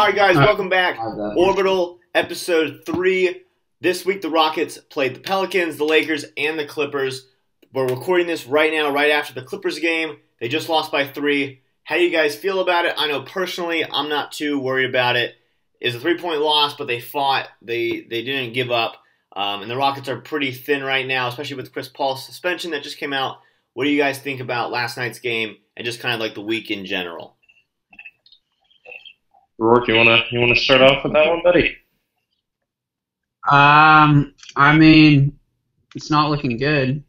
Alright guys, welcome back. Orbital, episode 3. This week the Rockets played the Pelicans, the Lakers, and the Clippers. We're recording this right now, right after the Clippers game. They just lost by 3. How do you guys feel about it? I know personally, I'm not too worried about it. It's a 3-point loss, but they fought. They didn't give up. And the Rockets are pretty thin right now, especially with Chris Paul's suspension that just came out. What do you guys think about last night's game and just kind of like the week in general? Rourke, you wanna start off with that one, buddy? I mean, it's not looking good.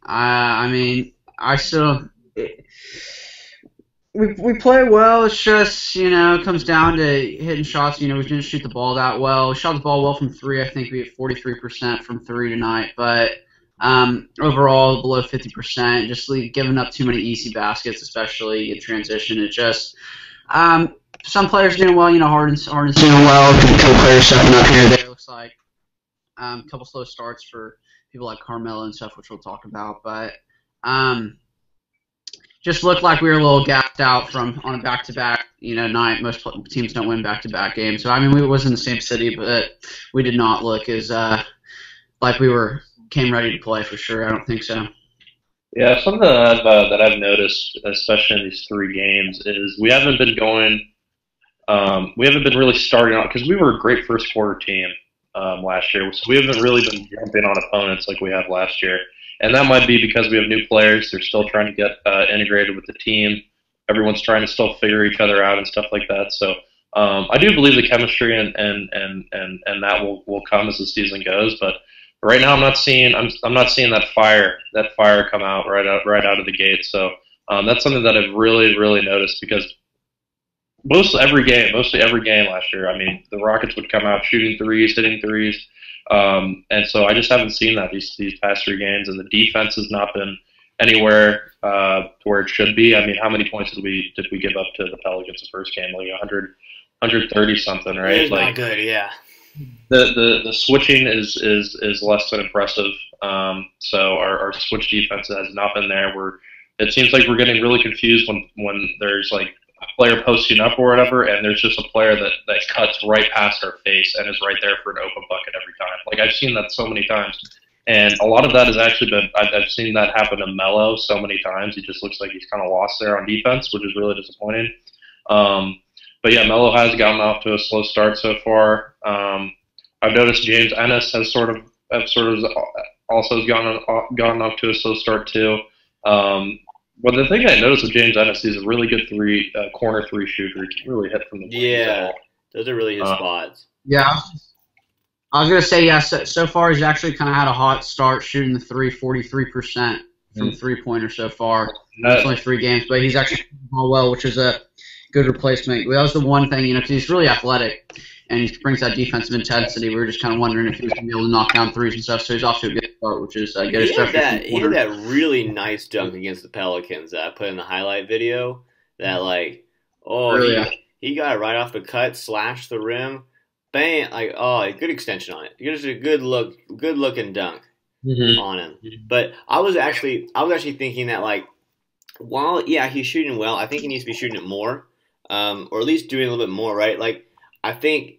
We play well. It's just, it comes down to hitting shots. We didn't shoot the ball that well. We shot the ball well from 3. I think we had 43% from 3 tonight, but overall below 50%. Just giving up too many easy baskets, especially in transition. It just some players doing well. Harden's doing well. A couple players stepping up here. There looks like a couple slow starts for people like Carmelo and stuff, which we'll talk about. But just looked like we were a little gapped out on a back-to-back night. Most teams don't win back-to-back games. So we was in the same city, but we did not look as like we came ready to play for sure. I don't think so. Yeah, something that I've noticed, especially in these 3 games, is we haven't been really starting out because we were a great first quarter team last year. So we haven't really been jumping on opponents like we have last year. And that might be because we have new players. They're still trying to get integrated with the team. Everyone's trying to still figure each other out and stuff like that. So I do believe the chemistry and that will come as the season goes. But right now, I'm not seeing that fire come out right out of the gate. So that's something that I've really noticed because mostly every game last year, the Rockets would come out shooting threes, hitting threes. And so I just haven't seen that these past 3 games, and the defense has not been anywhere to where it should be. How many points did we give up to the Pelicans the first game? Like 130 something, right? It's not good, yeah. The switching is less than impressive. So our switch defense has not been there. It seems like we're getting really confused when there's like a player posting up or whatever, and there's just a player that cuts right past our face and is right there for an open bucket every time. Like, I've seen that so many times. And a lot of that has actually been, I've seen that happen to Melo so many times. He just looks like he's kind of lost there on defense, which is really disappointing. But yeah, Melo has gotten off to a slow start so far. I've noticed James Ennis has sort of also gone off to a slow start too. But the thing I noticed with James Ennis, he's a really good corner 3 shooter. He can really hit from the wings. Yeah, those are really his spots. Yeah, I was gonna say So far, he's actually kind of had a hot start shooting the 43% from 3-pointer so far. It's only 3 games, but he's actually doing well, which is a good replacement. That was the one thing, because he's really athletic and he brings that defensive intensity. We were just kind of wondering if he was going to be able to knock down threes and stuff. So he's off to a good start, which is good. He had that really nice dunk against the Pelicans that I put in the highlight video. That he got it right off the cut, slashed the rim, bang! Good extension on it. Just a good looking dunk on him. But I was actually thinking that while he's shooting well, I think he needs to be shooting it more, or at least doing a little bit more, right? I think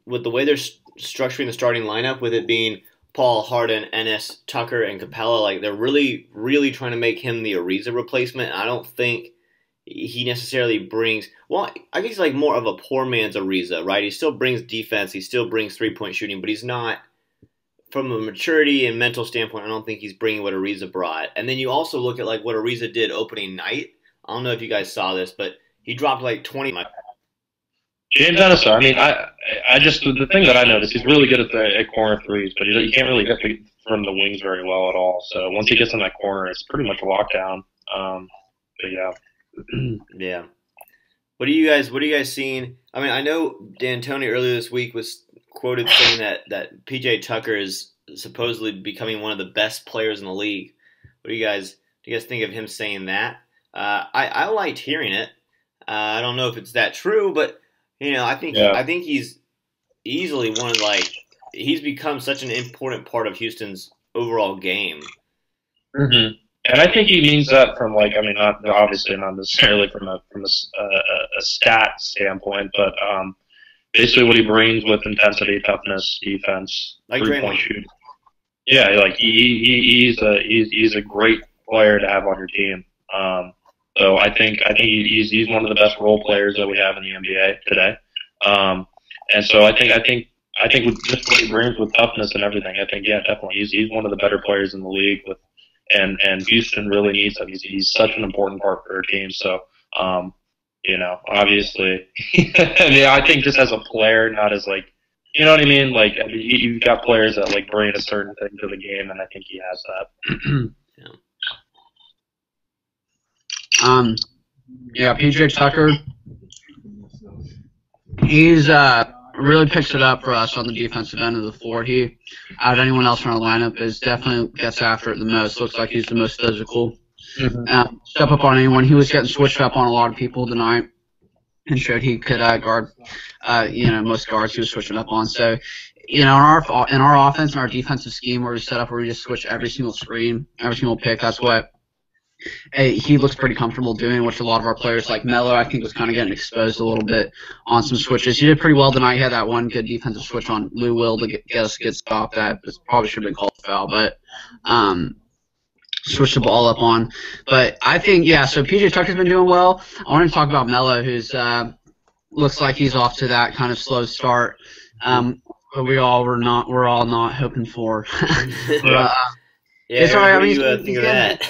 with the way they're structuring the starting lineup, with it being Paul, Harden, Ennis, Tucker, and Capella, they're really, really trying to make him the Ariza replacement. I don't think he necessarily brings – well, I guess he's more of a poor man's Ariza, right? He still brings defense. He still brings three-point shooting, but he's not – from a maturity and mental standpoint, I don't think he's bringing what Ariza brought. And then you also look at what Ariza did opening night. I don't know if you guys saw this, but he dropped 20 – James Ennis, I just the thing that I noticed, he's really good at corner threes, but he can't really hit from the wings very well at all. So once he gets in that corner, it's pretty much a lockdown. But yeah, yeah. What are you guys seeing? I know D'Antoni earlier this week was quoted saying that PJ Tucker is supposedly becoming one of the best players in the league. What do you guys think of him saying that? I liked hearing it. I don't know if it's that true, but. I think he's easily one of he's become such an important part of Houston's overall game. Mm-hmm. And I think he means that from not obviously not necessarily from a stat standpoint, but basically what he brings with intensity, toughness, defense, like 3-point shooting. Yeah, like he's a great player to have on your team. So I think he's one of the best role players that we have in the NBA today. And so I think with just what he brings with toughness and everything, I think definitely he's one of the better players in the league. And Houston really needs him. He's such an important part for our team. So obviously, I think just as a player, not as like. You know what I mean? Like, you've got players that like bring a certain thing to the game, and I think he has that. PJ Tucker, he's really picks it up for us on the defensive end of the floor. He, out of anyone else in our lineup, is definitely gets after it the most. Looks like he's the most physical. Step up on anyone. He was getting switched up on a lot of people tonight, and showed he could guard. Most guards he was switching up on. So, in our offense and our defensive scheme where we set up where we just switch every single screen, every single pick, that's what he looks pretty comfortable doing, which a lot of our players like Melo, I think, was kind of getting exposed a little bit on some switches. He did pretty well tonight. He had that one good defensive switch on Lou Will to get us a good stop that probably should have been called a foul, but switch the ball up on. But I think, so PJ Tucker's been doing well. I want to talk about Melo, who's looks like he's off to that kind of slow start. But we're all not hoping for. It's all right. I mean, think of that?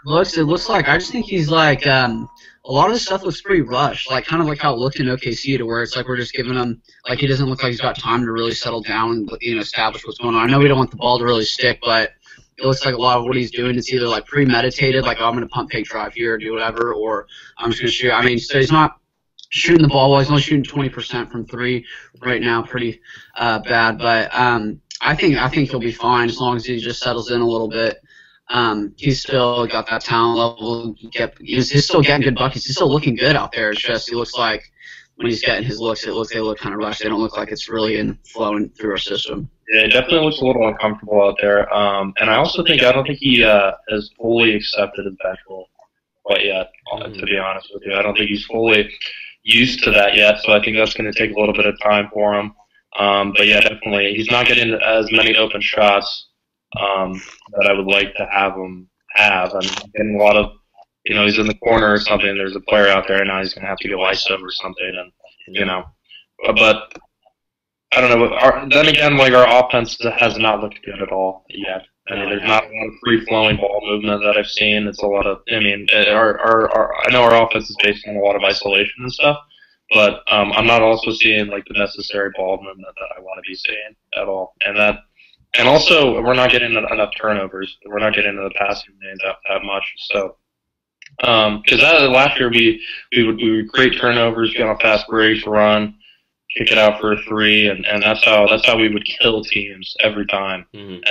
It looks like I just think he's like a lot of the stuff looks pretty rushed, like kind of like how it looked in OKC, to where it's like we're just giving him like he doesn't look like he's got time to really settle down and establish what's going on. I know we don't want the ball to really stick, but it looks like a lot of what he's doing is either like premeditated, like I'm going to pump fake drive here or do whatever, or I'm just going to shoot. I mean, so he's not shooting the ball well. He's only shooting 20% from three right now, pretty bad. But I think he'll be fine as long as he just settles in a little bit. He's still got that talent level. He's still getting good buckets. He's still looking good out there. It's just he looks like when he's getting his looks, they look kind of rushed. They don't look like it's really flowing through our system. Yeah, it definitely looks a little uncomfortable out there. And I don't think he has fully accepted his bench role quite yet, to be honest with you. I don't think he's fully used to that yet, so I think that's going to take a little bit of time for him. But yeah, definitely, he's not getting as many open shots that I would like to have him have. I mean, he's getting a lot of, he's in the corner or something, there's a player out there, and now he's going to have to get iced over or something, and, but I don't know. Then again, like, our offense has not looked good at all yet. I mean, there's not a lot of free-flowing ball movement that I've seen. It's a lot of, I know our offense is based on a lot of isolation and stuff, but I'm not also seeing like the necessary ball movement that I want to be seeing at all. And also we're not getting enough turnovers. We're not getting into the passing lanes that much. So, because last year we would create turnovers, get on fast breaks, run, kick it out for a three, and that's how we would kill teams every time, and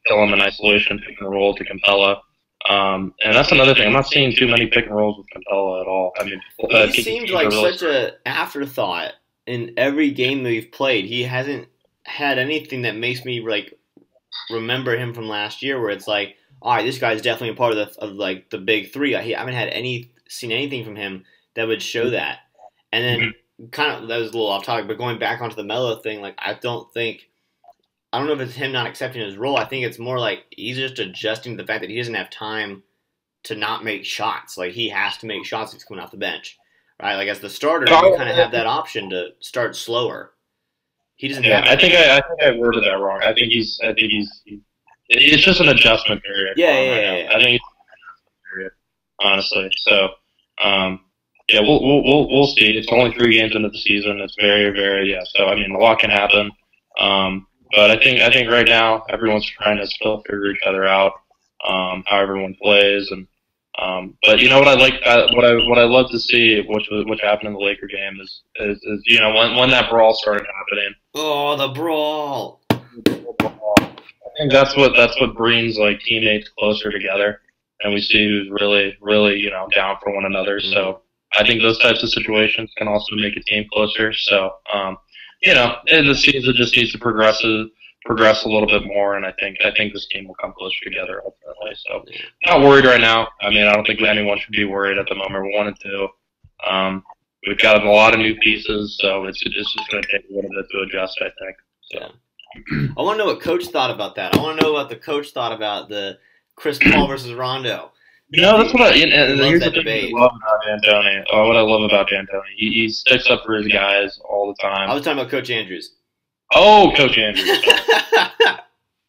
kill them in isolation, pick and roll to Capella. And that's another thing. I'm not seeing too many pick and rolls with Capella at all. I mean, he seems like such an afterthought in every game that we've played. He hasn't had anything that makes me like remember him from last year, where it's like, all right, this guy's definitely a part of like the big three. I haven't seen anything from him that would show that. And then kind of, that was a little off topic, but going back onto the Melo thing, like I don't know if it's him not accepting his role. I think it's more like he's just adjusting to the fact that he doesn't have time to not make shots. Like, he has to make shots if he's coming off the bench, right? Like, as the starter, you kind of have that option to start slower. He doesn't have I think I worded that wrong. I think it's just an adjustment period. Yeah. I think it's an period, honestly. So, we'll see. It's only 3 games into the season. It's very, very, so, I mean, a lot can happen. But I think right now everyone's trying to still figure each other out, how everyone plays, and but you know what I like, what I love to see, which happened in the Laker game is when that brawl started happening. Oh, the brawl! I think that's what brings like teammates closer together, and we see who's really, really down for one another. So I think those types of situations can also make a team closer. So. And the season just needs to progress a little bit more, and I think this team will come closer together ultimately. So, not worried right now. I mean, I don't think anyone should be worried at the moment. We wanted to. we've got a lot of new pieces, so it's just going to take a little bit to adjust, I think. So. Yeah. I want to know what Coach thought about that. I want to know what the coach thought about the Chris Paul versus Rondo. That's what here's the thing I love about D'Antoni. What I love about D'Antoni. He sticks up for his guys all the time. I was talking about Coach Andrews. Oh, Coach Andrews.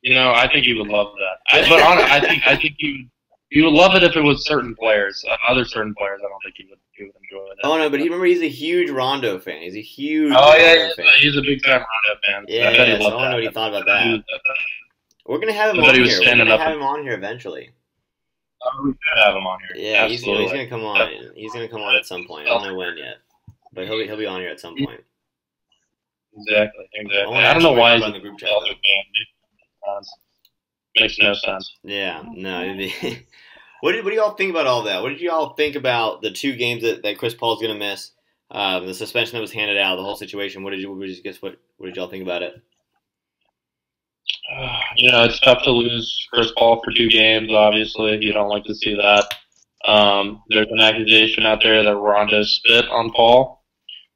I think he would love that. I think he would love it if it was certain players. Other certain players, I don't think he would enjoy it. Oh no, but he's a huge Rondo fan. He's a huge. Rondo fan. He's a big time Rondo fan. Yeah, I want to know what he thought about that. We're gonna have him on here. We're gonna have him on here eventually. We could have him on here. Yeah, he's gonna come on. He's gonna come on at some point. I don't know when yet, but he'll be on here at some point. Exactly. I don't know why he's in the group chat. Makes no sense. Yeah, no. What do y'all think about all that? What did y'all think about the 2 games that Chris Paul's gonna miss? The suspension that was handed out, the whole situation. What did y'all think about it? It's tough to lose Chris Paul for 2 games. Obviously, you don't like to see that. There's an accusation out there that Rondo spit on Paul.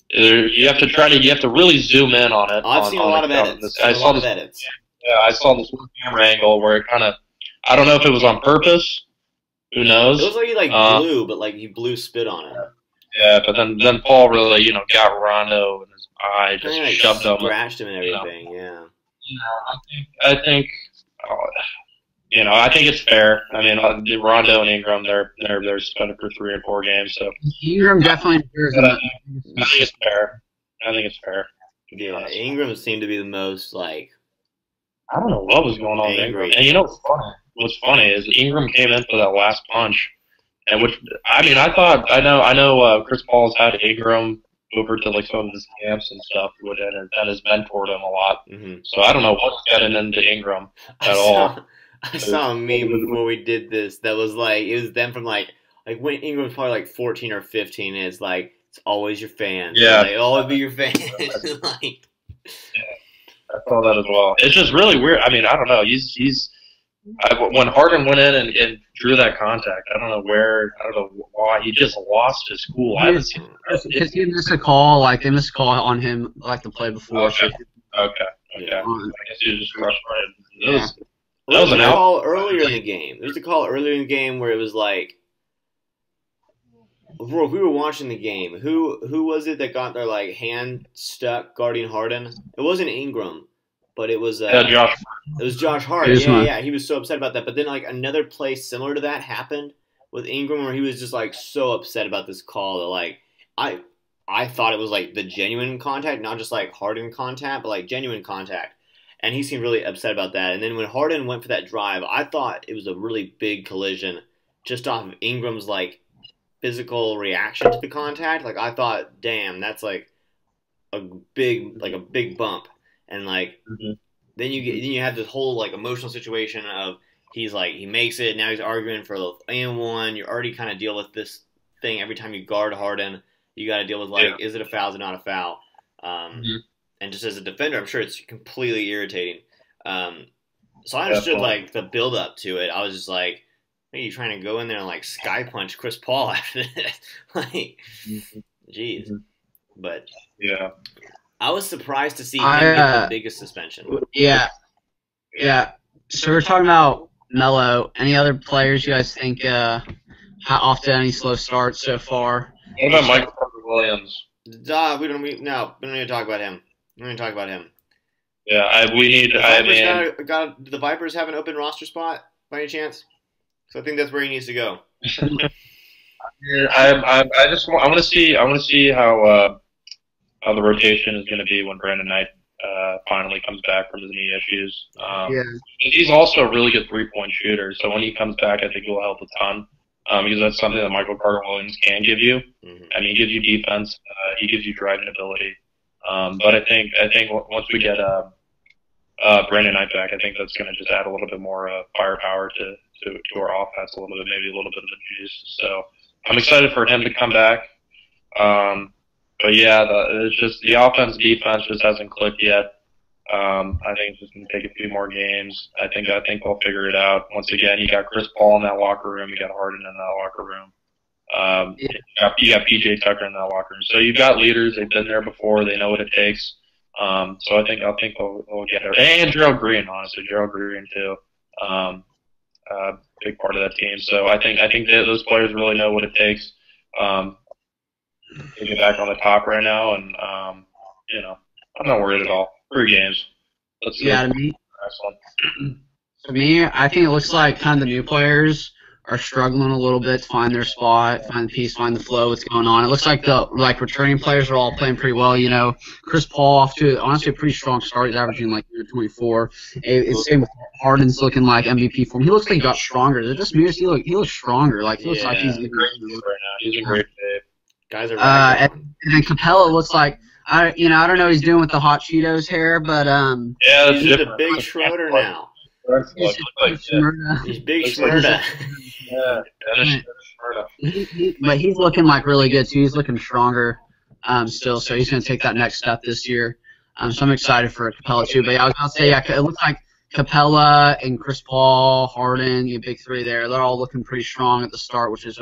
You have to really zoom in on it. I've seen a lot of edits. Yeah, I saw this one camera angle where it kind of, I don't know if it was on purpose. Who knows? It looks like he blew, but he blew spit on it. Yeah, but then Paul really, got Rondo in his eye, just shoved him, scratched him and everything. Yeah. I think it's fair. I mean, Rondo and Ingram, they're suspended for 3 and 4 games. So Ingram definitely deserves it. I think it's fair. Yeah, Ingram seemed to be the most I don't know what was going on with Ingram. And what's funny is Ingram came in for that last punch, and I know Chris Paul's had Ingram over to some of his camps and stuff, and has mentored him a lot. Mm-hmm. So I don't know what's getting into Ingram at all. I saw a meme before we did this that was it was them from when Ingram was probably 14 or 15. And it's it's always your fans. Yeah, always be your fans. Yeah. I saw that as well. It's just really weird. I mean, I don't know. When Harden went in and drew that contact, I don't know why he just lost his cool. I haven't seen it. Because he missed a call. They missed a call on him the play before. Okay. Yeah. I guess he was just rushed by it. Yeah. There was a call earlier in the game. There was a call earlier in the game where it was bro, we were watching the game. Who was it that got their hand stuck guarding Harden? It wasn't Ingram, but it was Josh. It was Josh Hart. Yeah. He was so upset about that. But then another play similar to that happened with Ingram where he was just so upset about this call that I thought it was the genuine contact, not just Harden contact, but genuine contact. And he seemed really upset about that. And then when Harden went for that drive, I thought it was a really big collision just off of Ingram's physical reaction to the contact. I thought, damn, that's a big bump. And mm-hmm. then you have this whole emotional situation of he makes it, now he's arguing for the and1. You already kind of deal with this thing every time you guard Harden. You got to deal with is it a foul, is it not a foul? Mm-hmm. And just as a defender, I'm sure it's completely irritating. So I understood the build up to it. I was just are you trying to go in there and sky punch Chris Paul after this? Jeez. Mm-hmm. But yeah, I was surprised to see him get the biggest suspension. Yeah. So we're talking about Melo. Any other players you guys think how often any slow starts so far? What about Michael Williams? We don't need to talk about him. We don't need to talk about him. Yeah, we need. The Vipers have an open roster spot by any chance? So I think that's where he needs to go. I want to see how the rotation is going to be when Brandon Knight finally comes back from his knee issues. He's also a really good 3-point shooter, so when he comes back, I think he'll help a ton. Because that's something that Michael Carter-Williams can give you. Mm-hmm. I mean, he gives you defense, he gives you driving ability. But I think once we get Brandon Knight back, I think that's going to just add a little bit more firepower to our offense, maybe a little bit of a juice. So I'm excited for him to come back. But yeah, it's just the offense defense just hasn't clicked yet. I think it's just going to take a few more games. I think they'll figure it out. Once again, you got Chris Paul in that locker room. You got Harden in that locker room. You got PJ Tucker in that locker room. So you've got leaders. They've been there before. They know what it takes. So I think they'll get it. And Gerald Green, honestly, Gerald Green too. Big part of that team. So I think that those players really know what it takes to get back on the top right now. And I'm not worried at all. 3 games. Let's see. Yeah, to me, I think it looks like kind of the new players are struggling a little bit to find their spot, find the piece, find the flow, what's going on. It looks like the returning players are all playing pretty well. Chris Paul off to honestly a pretty strong start. He's averaging 24. It's same with Harden's looking like MVP form. He looks like he got stronger. Is it just me? He looks stronger. He looks like he's great right now. He's in great shape. Guys are and then Capella looks like I don't know what he's doing with the hot Cheetos hair, but he's just a big Schroeder now. He's big Schroeder. But he's looking really good too. He's looking stronger still, so he's going to take that next step this year. So I'm excited for Capella too. But I was going to say, it looks like Capella and Chris Paul, Harden, you big 3 there. They're all looking pretty strong at the start, which is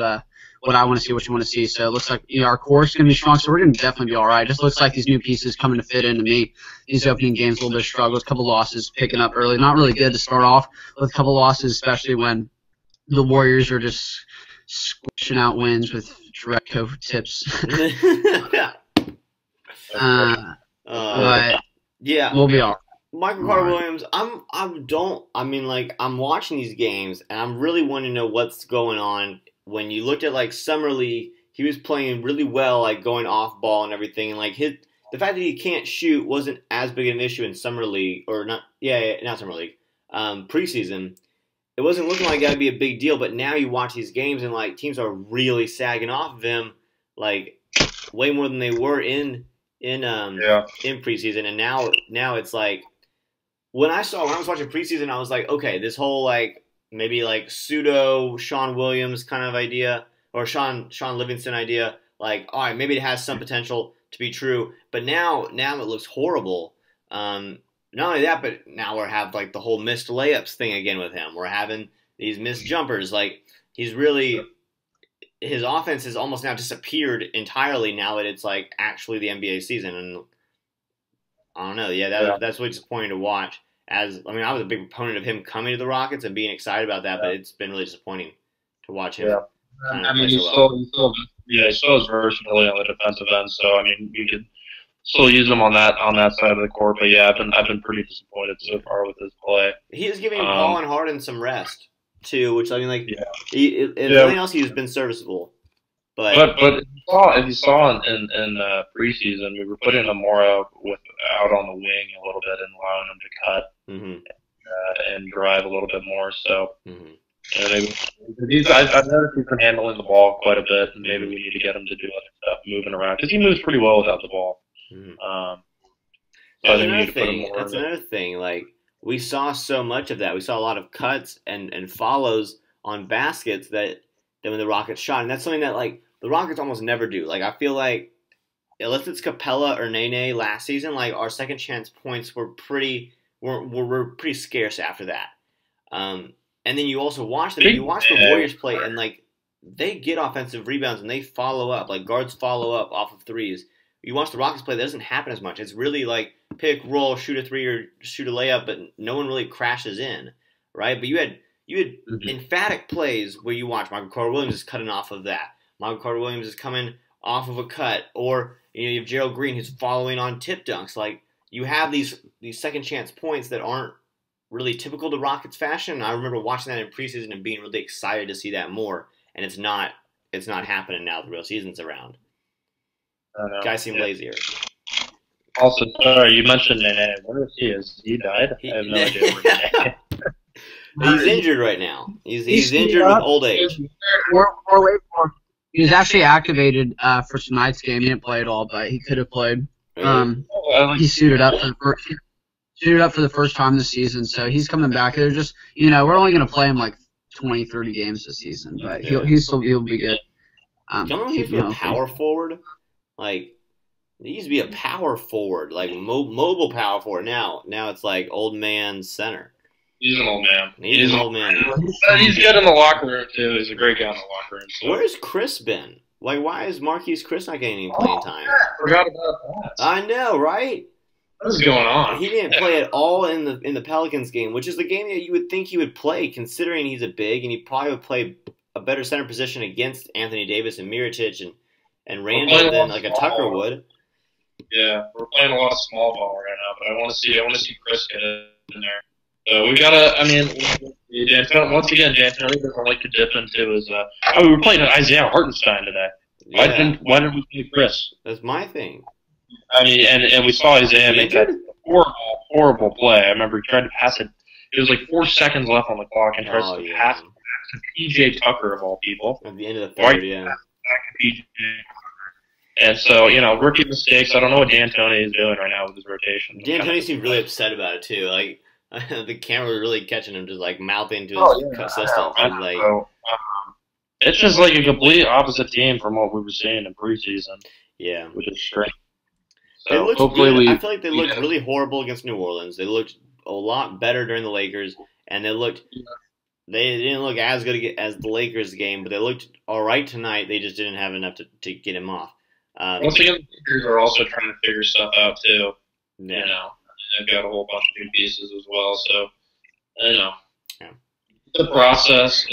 what I want to see, what you want to see. So it looks like our core is going to be strong, so we're going to definitely be all right. It just looks like these new pieces coming to fit into me. These opening games, a little bit of struggles, a couple losses picking up early. Not really good to start off with a couple losses, especially when the Warriors are just squishing out wins with direct tips. But yeah, we'll be all right. Michael Carter Williams, I'm watching these games and I'm really wanting to know what's going on. When you looked at Summer League, he was playing really well, going off ball and everything, and the fact that he can't shoot wasn't as big an issue in Summer League, or not Summer League, preseason. It wasn't looking like that would be a big deal, but now you watch these games and teams are really sagging off of him, way more than they were in preseason, and now it's when I was watching preseason, I was like, okay, this whole maybe pseudo Sean Williams kind of idea, or Sean Livingston idea, all right, maybe it has some potential to be true, but now it looks horrible. Not only that, but now we're have the whole missed layups thing again with him. We're having these missed jumpers. He's really, his offense has almost now disappeared entirely now that it's actually the NBA season, and I don't know. Yeah, that's really disappointing to watch. I was a big proponent of him coming to the Rockets and being excited about that, but it's been really disappointing to watch him. Yeah, he's still as versatility on the defensive end. So you could still use him on that side of the court. But yeah, I've been pretty disappointed so far with his play. He is giving Paul and Harden some rest too, which if nothing else, he's been serviceable. But if you saw in preseason, we were putting him more out on the wing a little bit and allowing him to cut and drive a little bit more. So, I've noticed he's been handling the ball quite a bit, and maybe we need to get him to do other stuff, moving around, because he moves pretty well without the ball. That's another thing. We saw so much of that. We saw a lot of cuts and follows on baskets that when the Rockets shot, and that's something that the Rockets almost never do. I feel unless it's Capella or Nene last season, our second chance points were pretty scarce after that. And then you also watch them. You watch the Warriors play, and they get offensive rebounds and they follow up. Guards follow up off of threes. You watch the Rockets play, that doesn't happen as much. It's really pick, roll, shoot a 3 or shoot a layup, but no one really crashes in, right? But you had emphatic plays where you watch Michael Carter Williams is cutting off of that. Michael Carter Williams is coming off of a cut, or you have Gerald Green who's following on tip dunks. You have these second chance points that aren't really typical to Rockets fashion. I remember watching that in preseason and being really excited to see that more, and it's not happening now the real season's around. Guys seem lazier. Also, sorry, you mentioned Nene. Where is he? Has he died? I have no idea. He's injured right now. He's injured with old age. We're waiting for him. He was actually activated for tonight's game. He didn't play at all, but he could have played. He suited up for the first time this season, so he's coming back. They're just, we're only going to play him 20, 30 games this season, but he'll be good. Don't he be a power forward? He used to be a power forward, mobile power forward. Now it's old man center. He's an old man. He's an old man. He's good in the locker room too. He's a great guy in the locker room. So. Where's Chris been? Like, why is Marquise Chris not getting any playing time? I forgot about that. I know, right? What is going on? He didn't play at all in the Pelicans game, which is the game that you would think he would play, considering he's a big, and he probably would play a better center position against Anthony Davis and Mirotic and Randall than like a Tucker would. Yeah, we're playing a lot of small ball right now, but I want to see Chris get in there. So we gotta. I mean, once again, D'Antoni doesn't like to dip into his. We were playing Isaiah Hartenstein today. Yeah. Why didn't we play Chris? That's my thing. I mean, and we saw Isaiah make that horrible play. I remember he tried to pass it. It was like 4 seconds left on the clock, and tries to pass it to PJ Tucker of all people. At the end of the third, yeah. Back to PJ. And so, rookie mistakes. I don't know what D'Antoni is doing right now with his rotation. D'Antoni seemed really upset about it too. Like the camera was really catching him, just like mouthing to his assistant. It's just like a complete opposite team from what we were seeing in preseason. Yeah, which is strange. So hopefully, I feel like they looked really horrible against New Orleans. They looked a lot better during the Lakers, and they didn't look as good as the Lakers game, but they looked all right tonight. They just didn't have enough to get him off. Once again, the Lakers are also trying to figure stuff out too. Yeah. They've got a whole bunch of new pieces as well, so yeah. It's a process.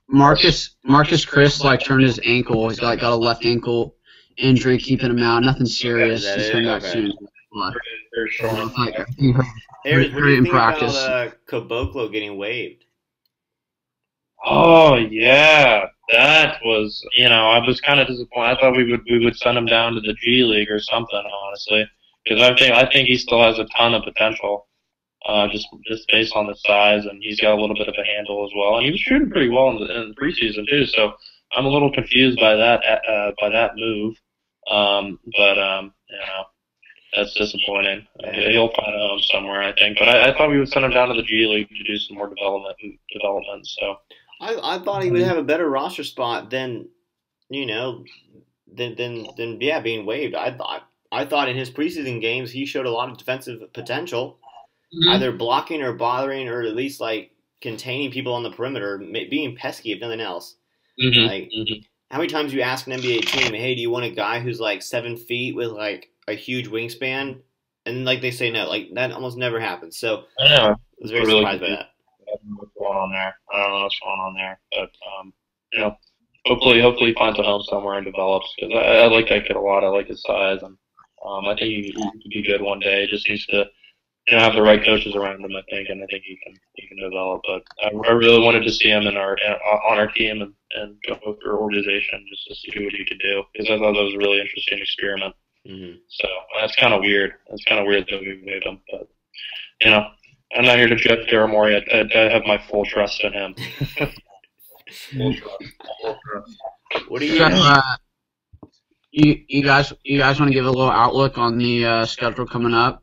Marcus Chris turned his ankle. He's got a left ankle injury keeping him out. Nothing serious. He's coming back soon. Harris, what do you think about Caboclo getting waived? Oh yeah, that was I was kind of disappointed. I thought we would send him down to the G League or something, honestly, because I think he still has a ton of potential, just based on the size, and he's got a little bit of a handle as well, and he was shooting pretty well in the preseason too. So I'm a little confused by that move, but that's disappointing. He'll find a home somewhere, I think, but I thought we would send him down to the G League to do some more development. So. I thought he would have a better roster spot than being waived. I thought in his preseason games he showed a lot of defensive potential, either blocking or bothering or at least like containing people on the perimeter, being pesky if nothing else. How many times you ask an NBA team, hey, do you want a guy who's like 7 feet with like a huge wingspan, and like they say no, like that almost never happens. So I was very surprised by that. What's going on there? I don't know what's going on there, but hopefully he finds a home somewhere and develops. Because I like that kid a lot. I like his size, and I think he could be good one day. He just needs to have the right coaches around him. I think he can develop. But I really wanted to see him on our team and go through our organization just to see what he could do, because I thought that was a really interesting experiment. So that's kind of weird. It's kind of weird that we made him, but I'm not here to judge Daryl Morey. I have my full trust in him. What do you? You guys want to give a little outlook on the schedule coming up?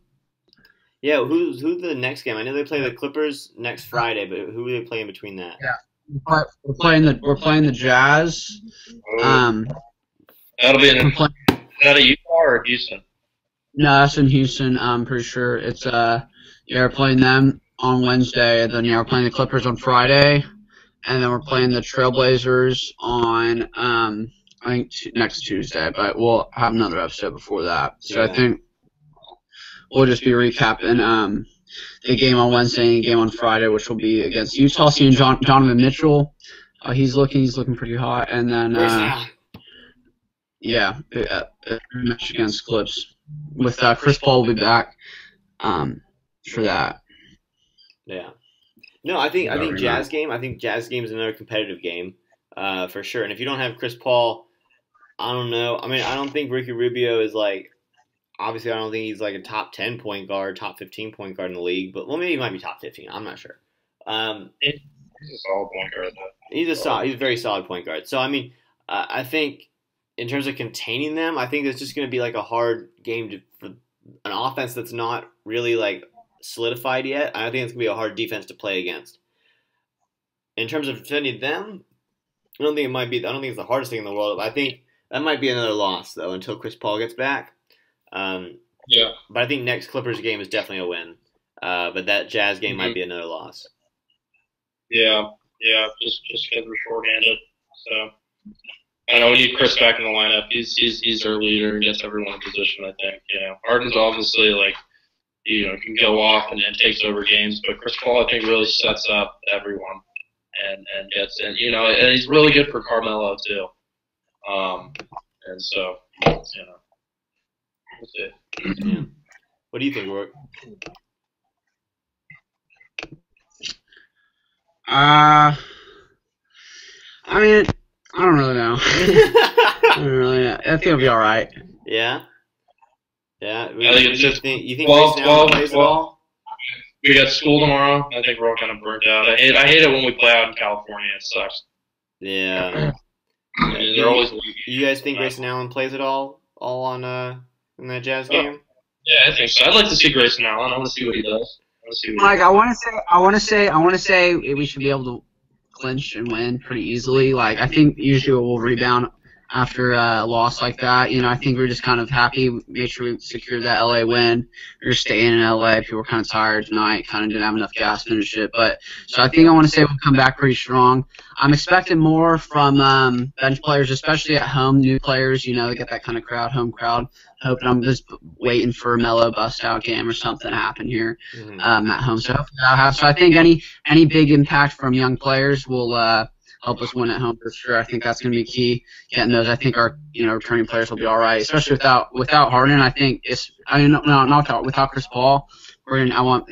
Yeah, who's the next game? I know they play the Clippers next Friday, but who are they playing between that? Yeah, we're playing the Jazz. That'll be is that a Utah or Houston? No, that's in Houston. I'm pretty sure it's we're playing them on Wednesday. Then we're playing the Clippers on Friday, and then we're playing the Trailblazers on I think next Tuesday. But we'll have another episode before that. So I think we'll just be recapping the game on Wednesday and the game on Friday, which will be against Utah. Seeing Donovan Mitchell, he's looking pretty hot, and then match against Clips with Chris Paul will be back for that. Yeah. No, I think Jazz game. I think Jazz game is another competitive game for sure. And if you don't have Chris Paul, I don't know. I mean, I don't think Ricky Rubio is like. Obviously, I don't think he's like a top 10 point guard, top 15 point guard in the league. But maybe he might be top 15. I'm not sure. He's a solid point guard, though. He's a very solid point guard. So I mean, I think in terms of containing them, I think it's just going to be like a hard game for an offense that's not really like solidified yet. I think it's going to be a hard defense to play against. In terms of defending them, I don't think it's the hardest thing in the world. I think that might be another loss though until Chris Paul gets back. But I think next Clippers game is definitely a win. But that Jazz game might be another loss. Yeah, just because we're shorthanded. So I know we need Chris back in the lineup. He's our leader. He gets everyone in position. I think. Harden's obviously can go off and takes over games, but Chris Paul I think really sets up everyone and he's really good for Carmelo too. And so we'll see. Yeah. What do you think, Rourke? I mean, I don't really know. I don't really know. I think it'll be all right. Yeah. Yeah. You think Grayson Allen plays at all? We got school tomorrow. I think we're all kind of burnt out. I hate it when we play out in California. It sucks. Yeah. They're always. You guys think Grayson Allen plays at all on in that Jazz game? Yeah, I think so. I'd like to see Grayson Allen. I want to see what he does. I want to say we should be able to clinch and win pretty easily. Like, I think usually we'll rebound after a loss like that. I think we're just kind of happy. We made sure we secured that LA win. We were staying in LA. People were kind of tired tonight. Kind of didn't have enough gas to finish it. So I think I want to say we'll come back pretty strong. I'm expecting more from bench players, especially at home. New players, they get that kind of home crowd. I'm just waiting for a Melo bust-out game or something to happen here at home. So hopefully that'll happen. So I think any big impact from young players will help us win at home for sure. I think that's going to be key. Getting those, I think our returning players will be all right, especially without Harden. I think without Chris Paul. I want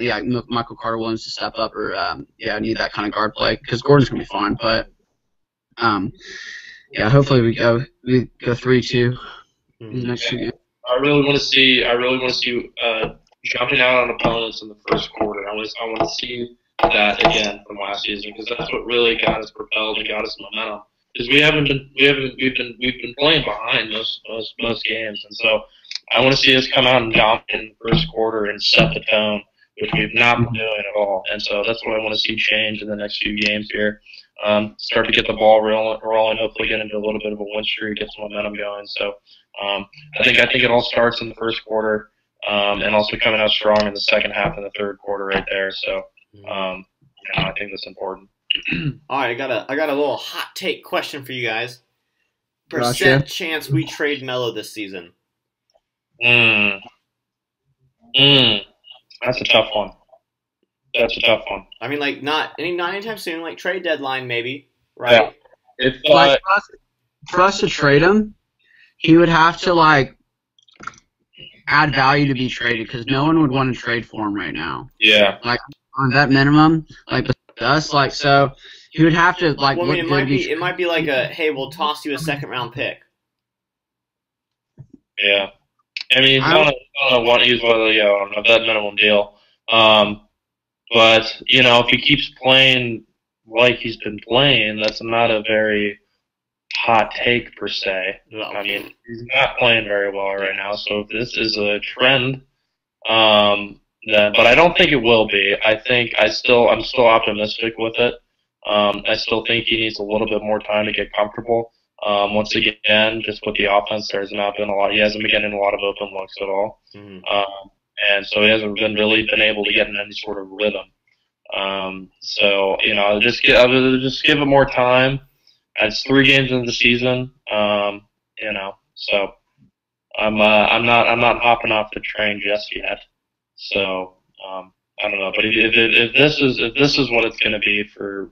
Michael Carter-Williams to step up or I need that kind of guard play because Gordon's going to be fine. But hopefully we go 3-2 in the next 2 games. I really want to see jumping out on opponents in the first quarter. I want to see that again from last season because that's what really got us propelled and got us momentum. Because we've been playing behind most games, and so I want to see us come out and dominate in the first quarter and set the tone, which we've not been doing at all. And so that's what I want to see change in the next few games here. Start to get the ball rolling, hopefully get into a little bit of a win streak, get some momentum going. So I think it all starts in the first quarter, and also coming out strong in the second half and the third quarter right there. So I think that's important. All right, I got a little hot take question for you guys. Percent chance we trade Melo this season? That's a tough one. I mean, not anytime soon. Like trade deadline, maybe, right? Yeah. For us to trade him, he would have to add value to be traded because no one would want to trade for him right now. Yeah. On that minimum, with us, so he would have to Well, I mean, it might be like hey, we'll toss you a second-round pick. Yeah. I mean, I don't want to use a vet minimum deal. But, if he keeps playing like he's been playing, that's not a very hot take per se. I mean, he's not playing very well right now. So if this is a trend, then, but I don't think it will be. I'm still optimistic with it. I still think he needs a little bit more time to get comfortable. Once again, just with the offense, there's not been a lot. He hasn't been getting a lot of open looks at all. And so he hasn't really been able to get in any sort of rhythm. So just give it more time. It's 3 games into the season. So I'm not hopping off the train just yet. So I don't know, but if this is what it's going to be for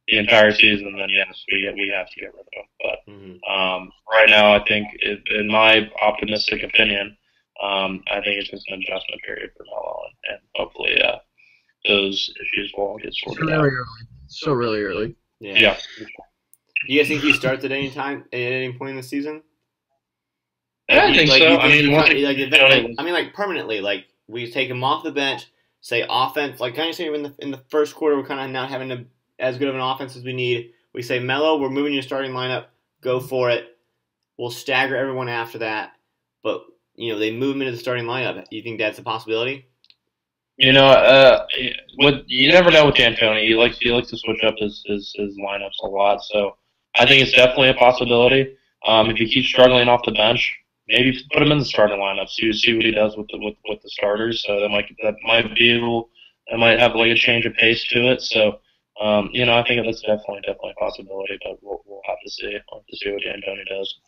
the entire season, then yes, we have to get rid of him. But right now, I think, in my optimistic opinion, I think it's just an adjustment period for Melo, and hopefully those issues will get sorted out. Still really early. Yeah. Do you guys think he starts at any point in the season? I think so. I mean, permanently. We take him off the bench. Say offense, kind of say in the first quarter, we're kind of not having as good of an offense as we need. We say Melo, we're moving your starting lineup. Go for it. We'll stagger everyone after that. But they move him into the starting lineup. Do you think that's a possibility? You never know with D'Antoni. He likes to switch up his lineups a lot. So I think it's definitely a possibility. If he keeps struggling off the bench, maybe put him in the starting lineup. See what he does with the starters. So that might have like a change of pace to it. So I think that's definitely a possibility, but we'll have to see. We'll have to see what D'Antoni does.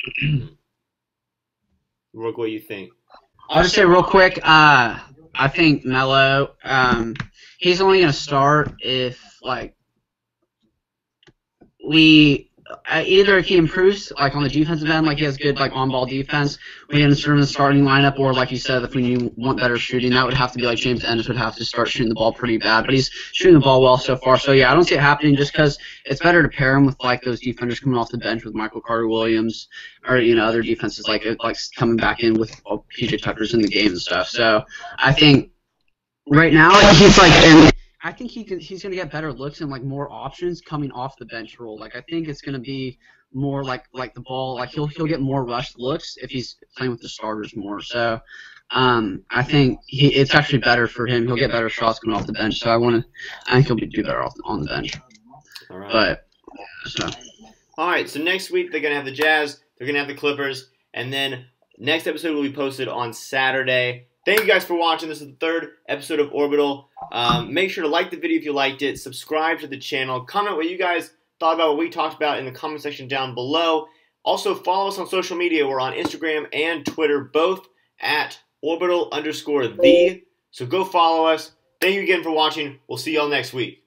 Rook, what do you think? I'll just say real quick. I think Melo. He's only going to start if either if he improves on the defensive end, he has good on-ball defense, we can insert him in the starting lineup, or like you said, if we want better shooting, that would have to be James Ennis would have to start shooting the ball pretty bad, but he's shooting the ball well so far. So yeah, I don't see it happening just because it's better to pair him with those defenders coming off the bench with Michael Carter-Williams or other defenses coming back in with PJ Tucker's in the game and stuff. So I think right now I think he's going to get better looks and more options coming off the bench role. I think it's going to be more like the ball. He'll get more rushed looks if he's playing with the starters more. So I think it's actually better for him. He'll get better shots coming off the bench. So I think he'll do better on the bench. All right. All right. So next week they're going to have the Jazz. They're going to have the Clippers, and then next episode will be posted on Saturday. Thank you guys for watching. This is the 3rd episode of Orbital. Make sure to like the video if you liked it. Subscribe to the channel. Comment what you guys thought about what we talked about in the comment section down below. Also, follow us on social media. We're on Instagram and Twitter, both at Orbital_the. So go follow us. Thank you again for watching. We'll see y'all next week.